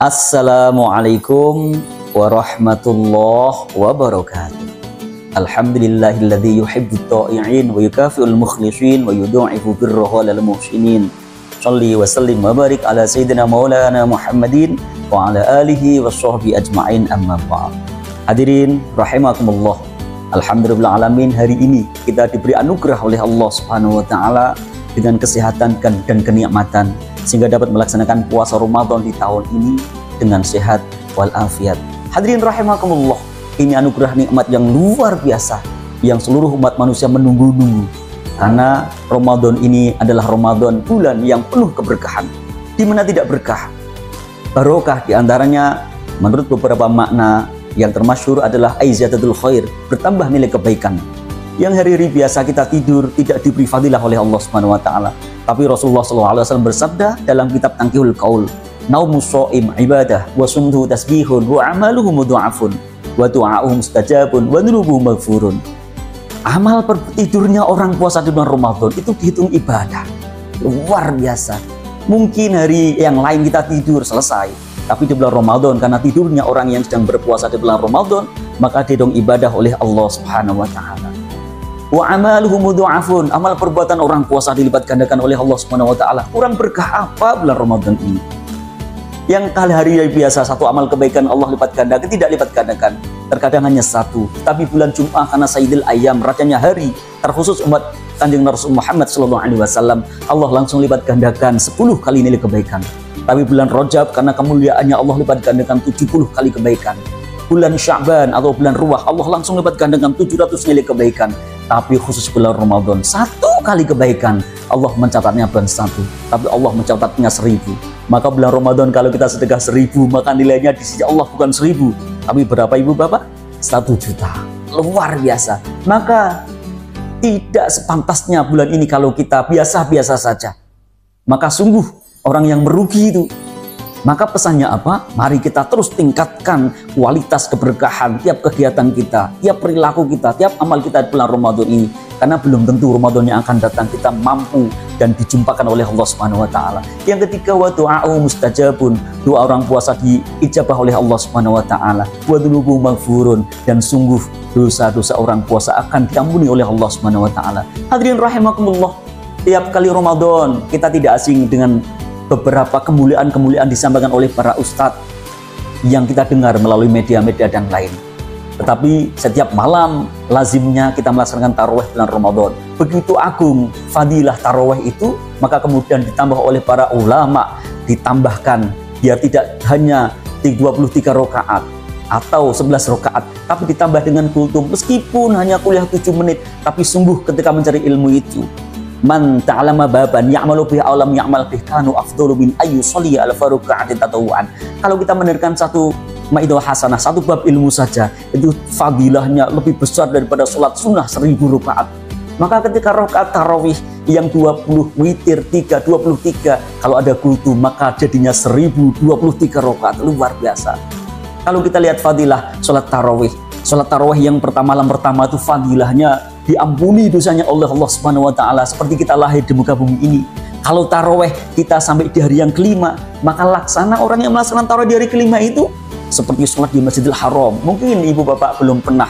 Assalamualaikum warahmatullahi wabarakatuh. Alhamdulillahilladzi yuhibbut ta'i'in wa yukafi'ul mukhlishin wa yudha'ifu birrahu lil muhsinin. Shalli wa sallim wa barik ala sayyidina maulana Muhammadin wa ala alihi wa sahbihi ajma'in, amma ba'd. Hadirin rahimakumullah. Alhamdulillah alamin, hari ini kita diberi anugerah oleh Allah Subhanahu wa taala dengan kesehatan dan kenikmatan sehingga dapat melaksanakan puasa Ramadan di tahun ini dengan sehat walafiat. Hadirin rahimakumullah, ini anugerah nikmat yang luar biasa yang seluruh umat manusia menunggu-nunggu, karena Ramadan ini adalah Ramadan, bulan yang penuh keberkahan. Di mana tidak berkah, barokah diantaranya menurut beberapa makna yang termasyhur adalah aizatatul khair, bertambah nilai kebaikan. Yang hari-hari biasa kita tidur tidak diberi fadilah oleh Allah Subhanahu wa taala. Tapi Rasulullah SAW bersabda dalam kitab Tangkihul Qaul, naumus shaim ibadah wa sumtuhu tasbihun wa amaluhu mudha'afun wa du'a'uhu mustajabun wa dhunubuhu maghfurun. Amal tidurnya orang puasa di bulan Ramadan itu dihitung ibadah. Luar biasa. Mungkin hari yang lain kita tidur selesai, tapi di bulan Ramadan karena tidurnya orang yang sedang berpuasa di bulan Ramadan, maka dihitung ibadah oleh Allah Subhanahu wa taala. Wa amaluhu mudha'afun, amal perbuatan orang puasa dilipat gandakan oleh Allah Subhanahu wa taala. Kurang berkah apa bulan Ramadan ini? Yang hari biasa satu amal kebaikan Allah lipat gandakan, tidak lipat gandakan. Terkadang hanya satu. Tapi bulan Jumat karena Sayyidil Ayyam, rajanya hari, terkhusus umat Kanjeng Rasul Muhammad sallallahu alaihi wasallam, Allah langsung lipat gandakan 10 kali nilai kebaikan. Tapi bulan Rajab karena kemuliaannya Allah lipat gandakan 70 kali kebaikan. Bulan Sya'ban atau bulan Ruwah Allah langsung lipat gandakan 700 nilai kebaikan. Tapi khusus bulan Ramadan 1 kali kebaikan, Allah mencatatnya bukan 1, tapi Allah mencatatnya 1000. Maka bulan Ramadan kalau kita sedekah 1000, maka nilainya di sisi Allah bukan 1000, tapi berapa ibu bapak? 1 juta. Luar biasa. Maka tidak sepantasnya bulan ini kalau kita biasa-biasa saja. Maka sungguh orang yang merugi itu. Maka pesannya apa? Mari kita terus tingkatkan kualitas keberkahan tiap kegiatan kita, tiap perilaku kita, tiap amal kita di bulan Ramadan ini. Karena belum tentu Ramadan yang akan datang kita mampu dan dijumpakan oleh Allah Subhanahu wa taala. Yang ketiga, wa du'a'u mustajabun, doa orang puasa diijabah oleh Allah Subhanahu wa taala. Wa dhunubuhu maghfurun, dan sungguh dosa-dosa orang puasa akan diampuni oleh Allah Subhanahu wa taala. Hadirin rahimakumullah, tiap kali Ramadan kita tidak asing dengan beberapa kemuliaan-kemuliaan disampaikan oleh para ustadz yang kita dengar melalui media-media dan lain. Tetapi setiap malam lazimnya kita melaksanakan tarawih bulan Ramadan. Begitu agung fadilah tarawih itu, maka kemudian ditambah oleh para ulama, ditambahkan biar tidak hanya 23 rakaat atau 11 rakaat, tapi ditambah dengan kultum. Meskipun hanya kuliah 7 menit, tapi sungguh ketika mencari ilmu itu, man ta'alama baban ya'malu bihi aw lam ya'mal bihi kanu afdalu min ayyu sholli ala faruka'atin tatawuan. Kalau kita mendengarkan satu maidah hasanah, satu bab ilmu saja, itu fadilahnya lebih besar daripada sholat sunnah 1000 rakaat. Maka ketika rakaat tarawih yang 20 witir 23, kalau ada kultum maka jadinya 1023 rakaat. Luar biasa. Kalau kita lihat fadilah sholat tarawih yang malam pertama itu fadilahnya diampuni dosanya oleh Allah Subhanahu wa taala seperti kita lahir di muka bumi ini. Kalau tarawih kita sampai di hari yang kelima, maka laksana orang yang melaksanakan tarawih di hari kelima itu seperti sholat di Masjidil Haram. Mungkin ibu bapak belum pernah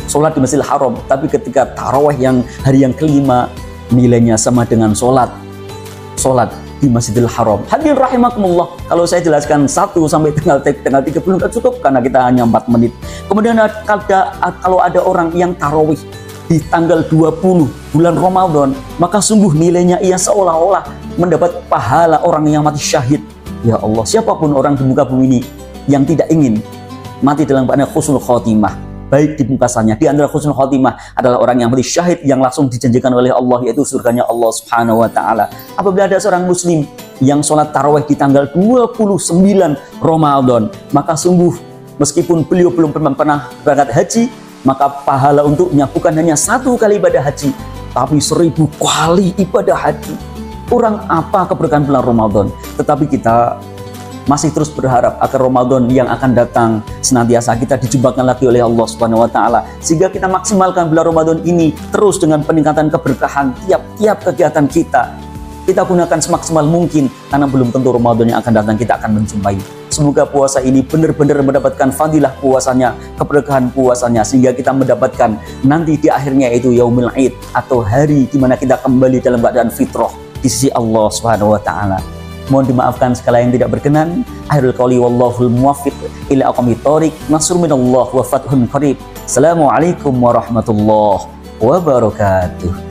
sholat di Masjidil Haram, tapi ketika tarawih yang hari yang kelima, nilainya sama dengan sholat di Masjidil Haram. Hadirin rahimakumullah, kalau saya jelaskan 1 sampai tanggal 30 tidak cukup karena kita hanya 4 menit. Kemudian kalau ada orang yang tarawih di tanggal 20 bulan Ramadan, maka sungguh nilainya ia seolah-olah mendapat pahala orang yang mati syahid. Ya Allah, siapapun orang di muka bumi ini yang tidak ingin mati dalam keadaan husnul khotimah, baik di pungkasannya. Di antara husnul khotimah adalah orang yang mati syahid yang langsung dijanjikan oleh Allah, yaitu surganya Allah Subhanahu wa taala. Apabila ada seorang muslim yang sholat tarawih di tanggal 29 Ramadan, maka sungguh meskipun beliau belum pernah berangkat haji, maka pahala untuknya bukan hanya 1 kali ibadah haji, tapi 1000 kali ibadah haji. Kurang apa keberkahan bulan Ramadan? Tetapi kita masih terus berharap agar Ramadan yang akan datang senantiasa kita dijumpakan lagi oleh Allah Subhanahu wa taala, sehingga kita maksimalkan bulan Ramadan ini terus dengan peningkatan keberkahan tiap-tiap kegiatan kita. Kita gunakan semaksimal mungkin karena belum tentu Ramadan yang akan datang kita akan menjumpai. Semoga puasa ini benar-benar mendapatkan fadilah puasanya, keberkahan puasanya, sehingga kita mendapatkan nanti di akhirnya itu yaumil id, atau hari di mana kita kembali dalam keadaan fitrah di sisi Allah Subhanahu wa taala. Mohon dimaafkan segala yang tidak berkenan. Akhirul qouli wallahul muwaffiq ila aqwamit thoriq. Nasrun minallah wa fathun qarib. Assalamualaikum warahmatullahi wabarakatuh.